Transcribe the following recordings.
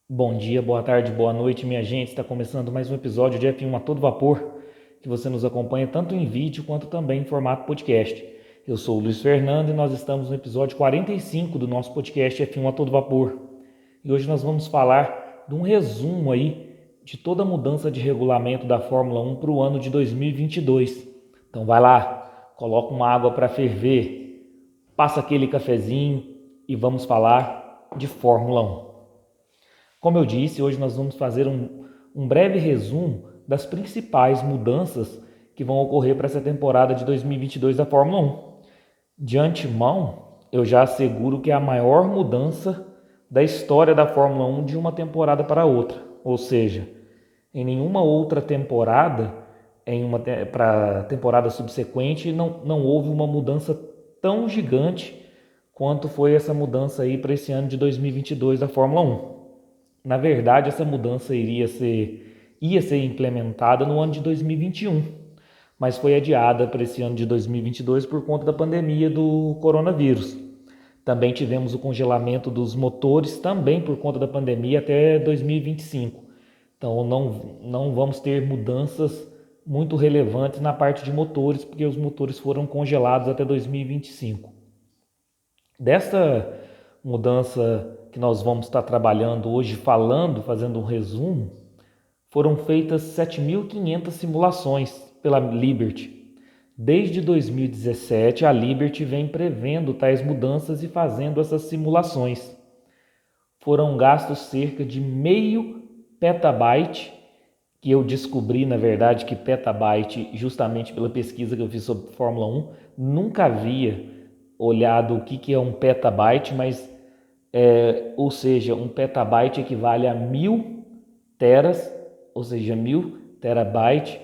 Bom dia, boa tarde, boa noite, minha gente. Está começando mais um episódio de F1 a todo vapor, que você nos acompanha tanto em vídeo quanto também em formato podcast. Eu sou o Luiz Fernando e nós estamos no episódio 45 do nosso podcast F1 a todo vapor. E hoje nós vamos falar de um resumo aí de toda a mudança de regulamento da Fórmula 1 para o ano de 2022. Então vai lá, coloca uma água para ferver, passa aquele cafezinho e vamos falar de Fórmula 1. Como eu disse, hoje nós vamos fazer um breve resumo das principais mudanças que vão ocorrer para essa temporada de 2022 da Fórmula 1. De antemão, eu já asseguro que é a maior mudança da história da Fórmula 1 de uma temporada para outra. Ou seja, em nenhuma outra temporada, para a temporada subsequente, não houve uma mudança tão gigante quanto foi essa mudança aí para esse ano de 2022 da Fórmula 1. Na verdade, essa mudança ia ser implementada no ano de 2021, mas foi adiada para esse ano de 2022 por conta da pandemia do coronavírus. Também tivemos o congelamento dos motores, também por conta da pandemia, até 2025. Então, não vamos ter mudanças muito relevantes na parte de motores, porque os motores foram congelados até 2025. Dessa mudança que nós vamos estar trabalhando hoje, fazendo um resumo, foram feitas 7.500 simulações pela Liberty. Desde 2017, a Liberty vem prevendo tais mudanças e fazendo essas simulações. Foram gastos cerca de meio petabyte, que eu descobri, na verdade, que petabyte, justamente pela pesquisa que eu fiz sobre Fórmula 1, nunca havia olhado o que é um petabyte, mas, ou seja, um petabyte equivale a 1.000 teras, ou seja, 1.000 terabytes.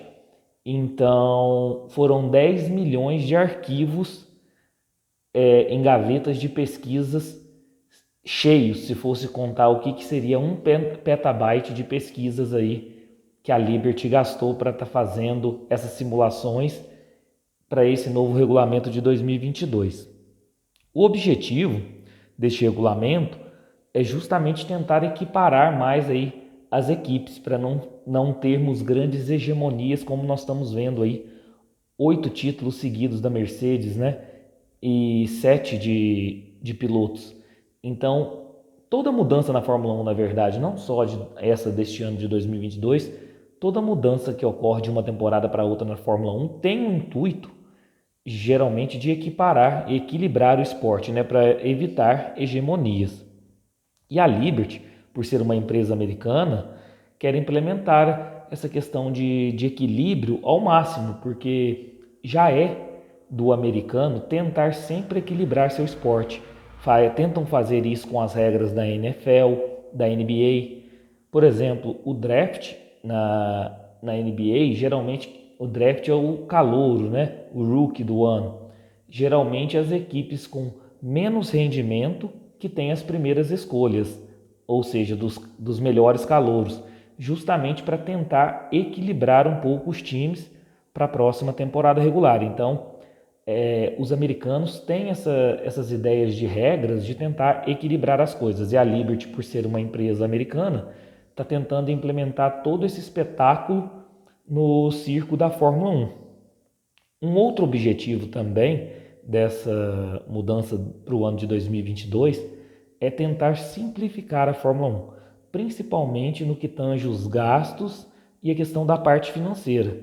Então, foram 10 milhões de arquivos em gavetas de pesquisas cheios, se fosse contar o que seria um petabyte de pesquisas aí que a Liberty gastou para estar fazendo essas simulações para esse novo regulamento de 2022. O objetivo deste regulamento é justamente tentar equiparar mais aí as equipes para não termos grandes hegemonias como nós estamos vendo aí, 8 títulos seguidos da Mercedes, né? E 7 de pilotos. Então, toda mudança na Fórmula 1, na verdade, não só essa deste ano de 2022, toda mudança que ocorre de uma temporada para outra na Fórmula 1 tem um intuito, geralmente, de equiparar e equilibrar o esporte, né, para evitar hegemonias. E a Liberty, por ser uma empresa americana, quer implementar essa questão de equilíbrio ao máximo, porque já é do americano tentar sempre equilibrar seu esporte. Tentam fazer isso com as regras da NFL, da NBA. Por exemplo, o draft na NBA, geralmente o draft é o calouro, né? O rookie do ano. Geralmente as equipes com menos rendimento que têm as primeiras escolhas, ou seja, dos melhores calouros, justamente para tentar equilibrar um pouco os times para a próxima temporada regular. Então, os americanos têm essas ideias de regras de tentar equilibrar as coisas. E a Liberty, por ser uma empresa americana, está tentando implementar todo esse espetáculo no circo da Fórmula 1. Um outro objetivo também dessa mudança para o ano de 2022 é tentar simplificar a Fórmula 1, principalmente no que tange os gastos e a questão da parte financeira,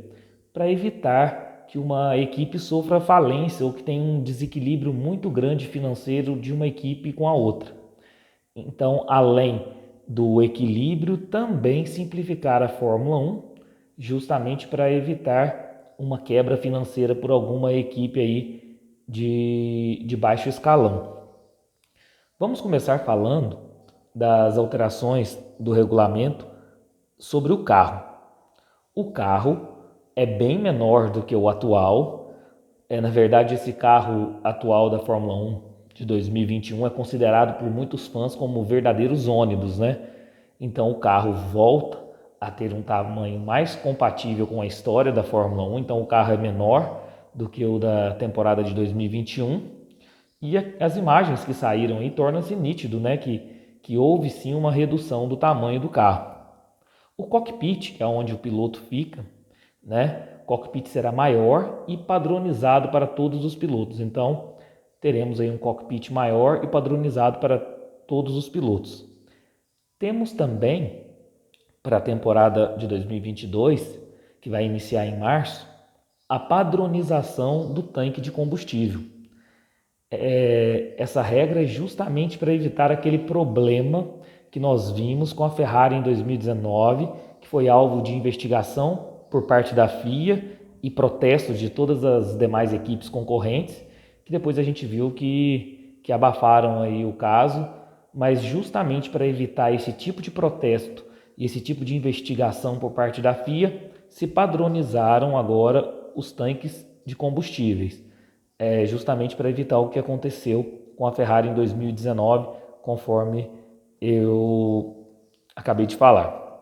para evitar que uma equipe sofra falência ou que tenha um desequilíbrio muito grande financeiro de uma equipe com a outra. Então, além do equilíbrio, também simplificar a Fórmula 1, justamente para evitar uma quebra financeira por alguma equipe aí de baixo escalão. Vamos começar falando das alterações do regulamento sobre o carro. O carro é bem menor do que o atual. Na verdade, esse carro atual da Fórmula 1 de 2021 é considerado por muitos fãs como verdadeiros ônibus, né? Então o carro volta a ter um tamanho mais compatível com a história da Fórmula 1. Então o carro é menor do que o da temporada de 2021. E as imagens que saíram aí tornam-se nítido, né? Que que houve sim uma redução do tamanho do carro. O cockpit, que é onde o piloto fica, né? O cockpit será maior e padronizado para todos os pilotos. Então, teremos aí um cockpit maior e padronizado para todos os pilotos. Temos também, para a temporada de 2022, que vai iniciar em março, a padronização do tanque de combustível. Essa regra é justamente para evitar aquele problema que nós vimos com a Ferrari em 2019, que foi alvo de investigação por parte da FIA e protestos de todas as demais equipes concorrentes, que depois a gente viu que abafaram aí o caso, mas justamente para evitar esse tipo de protesto e esse tipo de investigação por parte da FIA, se padronizaram agora os tanques de combustíveis, justamente para evitar o que aconteceu com a Ferrari em 2019, conforme eu acabei de falar.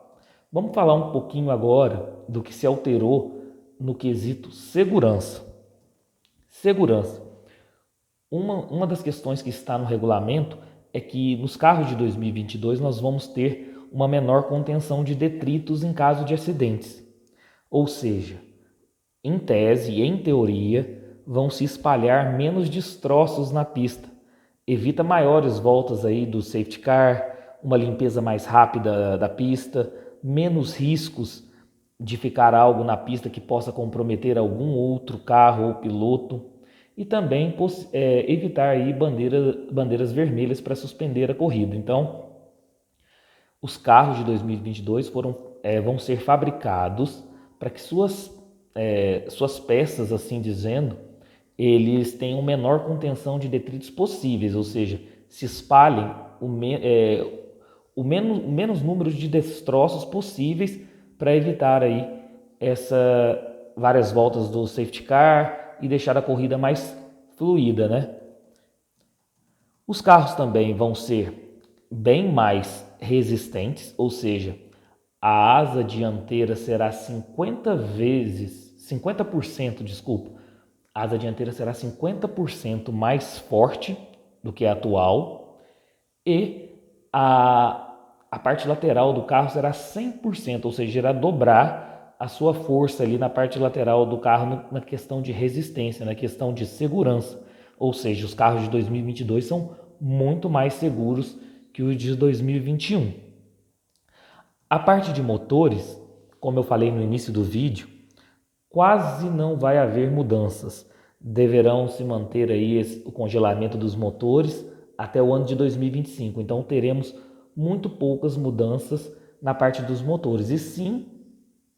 Vamos falar um pouquinho agora do que se alterou no quesito segurança. Segurança. Uma das questões que está no regulamento é que nos carros de 2022 nós vamos ter uma menor contenção de detritos em caso de acidentes. Ou seja, em tese e em teoria, vão se espalhar menos destroços na pista. Evita maiores voltas aí do safety car, uma limpeza mais rápida da pista, menos riscos de ficar algo na pista que possa comprometer algum outro carro ou piloto. E também evitar aí bandeiras vermelhas para suspender a corrida. Então, os carros de 2022 vão ser fabricados para que suas peças, assim dizendo, eles tenham menor contenção de detritos possíveis, ou seja, se espalhem o menos número de destroços possíveis para evitar aí várias voltas do safety car e deixar a corrida mais fluida, né? Os carros também vão ser bem mais resistentes, ou seja, a asa dianteira será 50%, a asa dianteira será 50% mais forte do que a atual e a parte lateral do carro será 100%, ou seja, irá dobrar a sua força ali na parte lateral do carro na questão de resistência, na questão de segurança. Ou seja, os carros de 2022 são muito mais seguros que os de 2021. A parte de motores, como eu falei no início do vídeo, quase não vai haver mudanças. Deverão se manter aí o congelamento dos motores até o ano de 2025. Então teremos muito poucas mudanças na parte dos motores. E sim,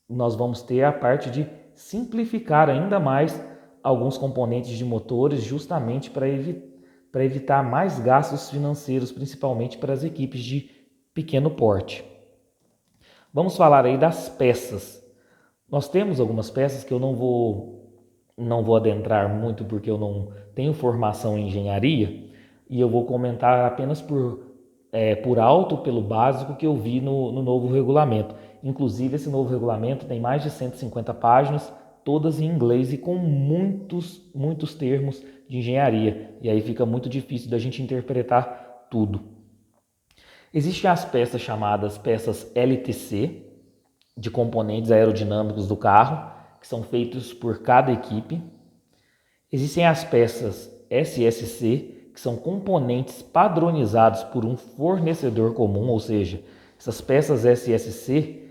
nós vamos ter a parte de simplificar ainda mais alguns componentes de motores, justamente para evitar mais gastos financeiros, principalmente para as equipes de pequeno porte. Vamos falar aí das peças. Nós temos algumas peças que eu não vou adentrar muito porque eu não tenho formação em engenharia e eu vou comentar apenas por alto, pelo básico que eu vi no novo regulamento. Inclusive, esse novo regulamento tem mais de 150 páginas, todas em inglês e com muitos termos de engenharia. E aí fica muito difícil da gente interpretar tudo. Existem as peças chamadas peças LTC, de componentes aerodinâmicos do carro, que são feitos por cada equipe. Existem as peças SSC, que são componentes padronizados por um fornecedor comum, ou seja, essas peças SSC,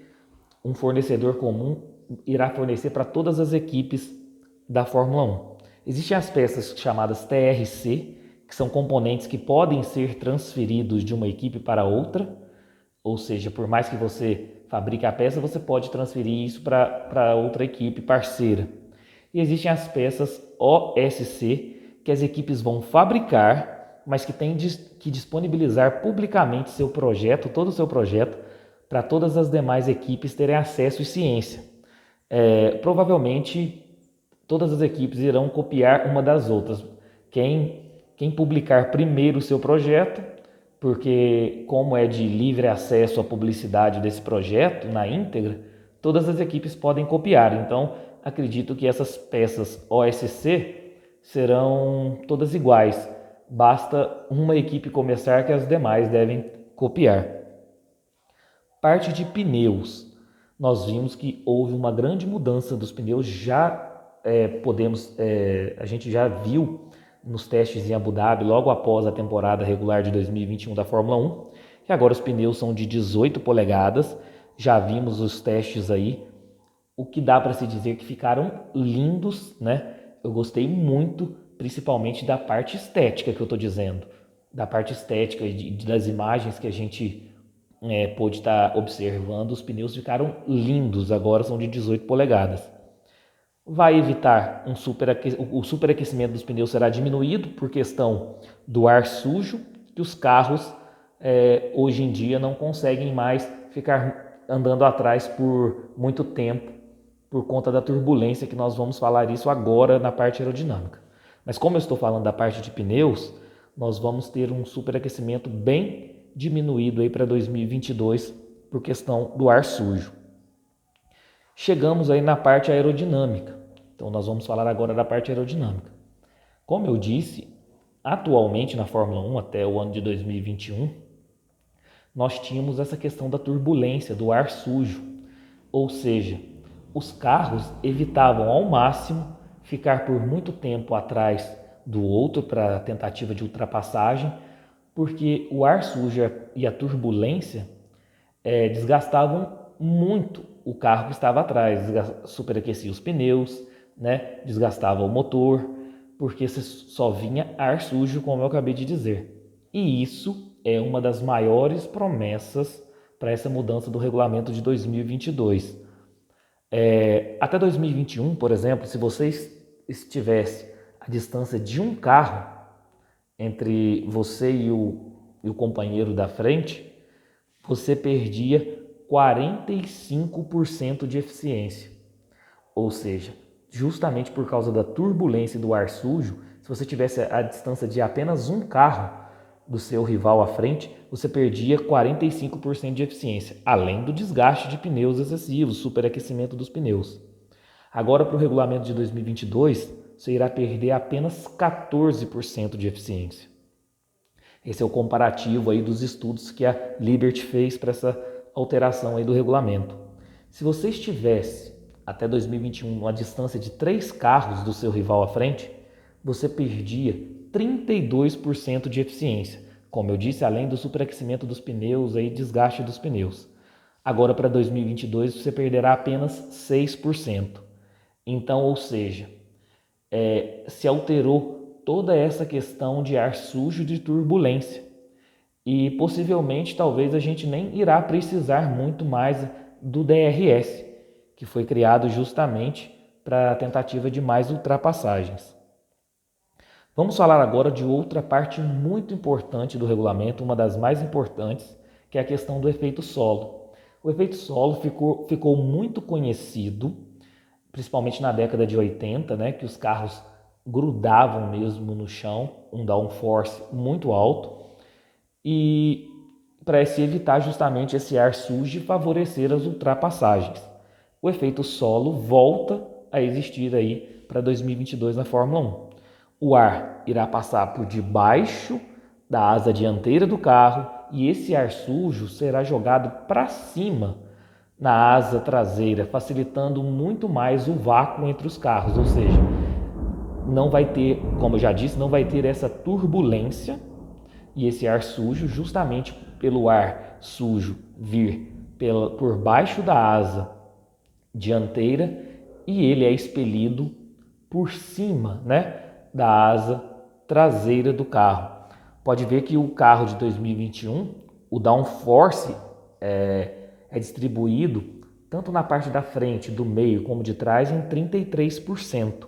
um fornecedor comum irá fornecer para todas as equipes da Fórmula 1. Existem as peças chamadas TRC, que são componentes que podem ser transferidos de uma equipe para outra, ou seja, por mais que você fabrique a peça, você pode transferir isso para outra equipe parceira. E existem as peças OSC, que as equipes vão fabricar, mas que têm que disponibilizar publicamente seu projeto, todo o seu projeto, para todas as demais equipes terem acesso e ciência. Provavelmente, todas as equipes irão copiar uma das outras. Quem publicar primeiro o seu projeto, porque como é de livre acesso à publicidade desse projeto na íntegra, todas as equipes podem copiar. Então, acredito que essas peças OSC serão todas iguais. Basta uma equipe começar que as demais devem copiar. Parte de pneus. Nós vimos que houve uma grande mudança dos pneus, a gente já viu nos testes em Abu Dhabi, logo após a temporada regular de 2021 da Fórmula 1, que agora os pneus são de 18 polegadas, já vimos os testes aí, o que dá para se dizer que ficaram lindos, né? Eu gostei muito, principalmente da parte estética que eu estou dizendo, da parte estética das imagens que a gente pôde estar observando, os pneus ficaram lindos, agora são de 18 polegadas. Vai evitar o superaquecimento dos pneus será diminuído por questão do ar sujo, que os carros hoje em dia não conseguem mais ficar andando atrás por muito tempo, por conta da turbulência, que nós vamos falar isso agora na parte aerodinâmica. Mas como eu estou falando da parte de pneus, nós vamos ter um superaquecimento bem diminuído aí para 2022 por questão do ar sujo. Chegamos aí na parte aerodinâmica. Então nós vamos falar agora da parte aerodinâmica. Como eu disse, atualmente na Fórmula 1 até o ano de 2021, nós tínhamos essa questão da turbulência, do ar sujo. Ou seja, os carros evitavam ao máximo ficar por muito tempo atrás do outro para a tentativa de ultrapassagem, porque o ar sujo e a turbulência desgastavam muito o carro que estava atrás, superaquecia os pneus, né? Desgastava o motor, porque só vinha ar sujo, como eu acabei de dizer. E isso é uma das maiores promessas para essa mudança do regulamento de 2022. Até 2021, por exemplo, se você estivesse a distância de um carro entre você e o companheiro da frente, você perdia 45% de eficiência. Ou seja, justamente por causa da turbulência e do ar sujo, se você tivesse a distância de apenas um carro do seu rival à frente, você perdia 45% de eficiência, além do desgaste de pneus excessivos, superaquecimento dos pneus. Agora, para o regulamento de 2022, você irá perder apenas 14% de eficiência. Esse é o comparativo aí dos estudos que a Liberty fez para essa alteração aí do regulamento. Se você estivesse até 2021 uma distância de 3 carros do seu rival à frente, você perdia 32% de eficiência. Como eu disse, além do superaquecimento dos pneus e desgaste dos pneus. Agora, para 2022, você perderá apenas 6%. Então, ou seja, se alterou toda essa questão de ar sujo, de turbulência. E possivelmente, talvez a gente nem irá precisar muito mais do DRS, que foi criado justamente para a tentativa de mais ultrapassagens. Vamos falar agora de outra parte muito importante do regulamento, uma das mais importantes, que é a questão do efeito solo. O efeito solo ficou muito conhecido, principalmente na década de 80, né, que os carros grudavam mesmo no chão, um downforce muito alto, e para se evitar justamente esse ar sujo e favorecer as ultrapassagens. O efeito solo volta a existir aí para 2022 na Fórmula 1. O ar irá passar por debaixo da asa dianteira do carro e esse ar sujo será jogado para cima na asa traseira, facilitando muito mais o vácuo entre os carros, ou seja, não vai ter, como eu já disse, não vai ter essa turbulência e esse ar sujo, justamente pelo ar sujo vir por baixo da asa dianteira e ele é expelido por cima, né, da asa traseira do carro. Pode ver que o carro de 2021, o downforce é distribuído tanto na parte da frente, do meio, como de trás em 33%.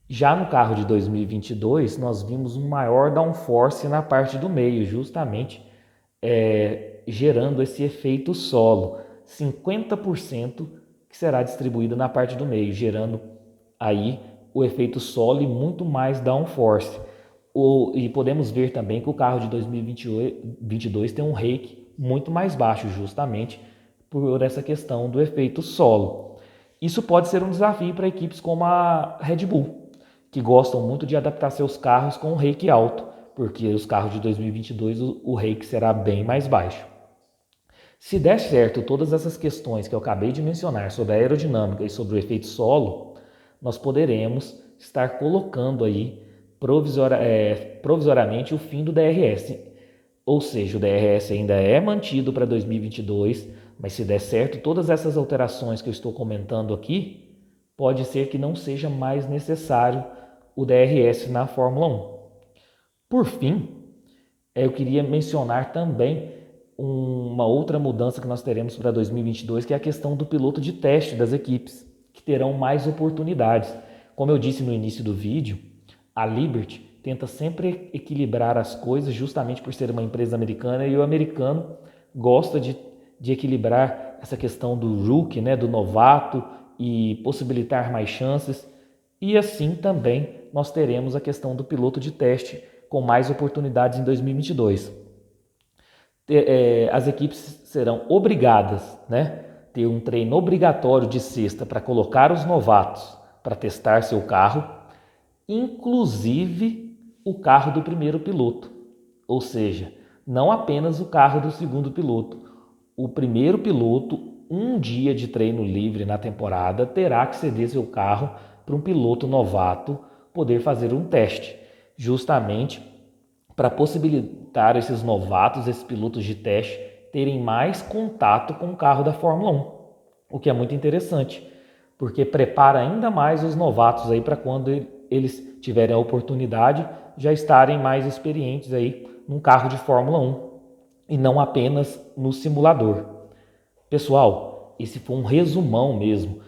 Já no carro de 2022, nós vimos um maior downforce na parte do meio, justamente gerando esse efeito solo, 50% que será distribuído na parte do meio, gerando aí o efeito solo e muito mais downforce. E podemos ver também que o carro de 2022 tem um rake muito mais baixo, justamente por essa questão do efeito solo. Isso pode ser um desafio para equipes como a Red Bull, que gostam muito de adaptar seus carros com um rake alto, porque os carros de 2022 o rake será bem mais baixo. Se der certo todas essas questões que eu acabei de mencionar sobre a aerodinâmica e sobre o efeito solo, nós poderemos estar colocando aí provisoriamente o fim do DRS. Ou seja, o DRS ainda é mantido para 2022, mas se der certo todas essas alterações que eu estou comentando aqui, pode ser que não seja mais necessário o DRS na Fórmula 1. Por fim, eu queria mencionar também uma outra mudança que nós teremos para 2022, que é a questão do piloto de teste das equipes, que terão mais oportunidades. Como eu disse no início do vídeo, a Liberty tenta sempre equilibrar as coisas justamente por ser uma empresa americana, e o americano gosta de equilibrar essa questão do rookie, né, do novato, e possibilitar mais chances. E assim também nós teremos a questão do piloto de teste com mais oportunidades em 2022. As equipes serão obrigadas, né, ter um treino obrigatório de sexta para colocar os novatos para testar seu carro, inclusive o carro do primeiro piloto, ou seja, não apenas o carro do segundo piloto. O primeiro piloto, um dia de treino livre na temporada, terá que ceder seu carro para um piloto novato poder fazer um teste, justamente para possibilitar esses novatos, esses pilotos de teste, terem mais contato com o carro da Fórmula 1, o que é muito interessante, porque prepara ainda mais os novatos aí para quando eles tiverem a oportunidade já estarem mais experientes aí num carro de Fórmula 1 e não apenas no simulador. Pessoal, esse foi um resumão mesmo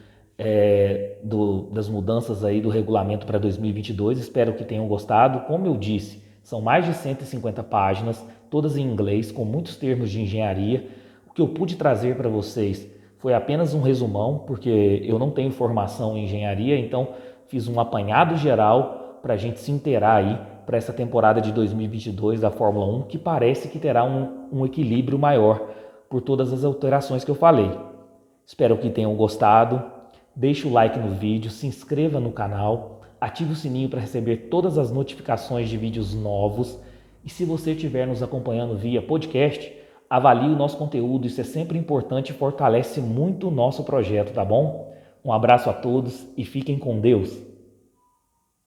das mudanças aí do regulamento para 2022. Espero que tenham gostado. Como eu disse, são mais de 150 páginas, todas em inglês, com muitos termos de engenharia. O que eu pude trazer para vocês foi apenas um resumão, porque eu não tenho formação em engenharia, então fiz um apanhado geral para a gente se inteirar aí para essa temporada de 2022 da Fórmula 1, que parece que terá um equilíbrio maior por todas as alterações que eu falei. Espero que tenham gostado. Deixe o like no vídeo, se inscreva no canal, ative o sininho para receber todas as notificações de vídeos novos. E se você estiver nos acompanhando via podcast, avalie o nosso conteúdo, isso é sempre importante e fortalece muito o nosso projeto, tá bom? Um abraço a todos e fiquem com Deus!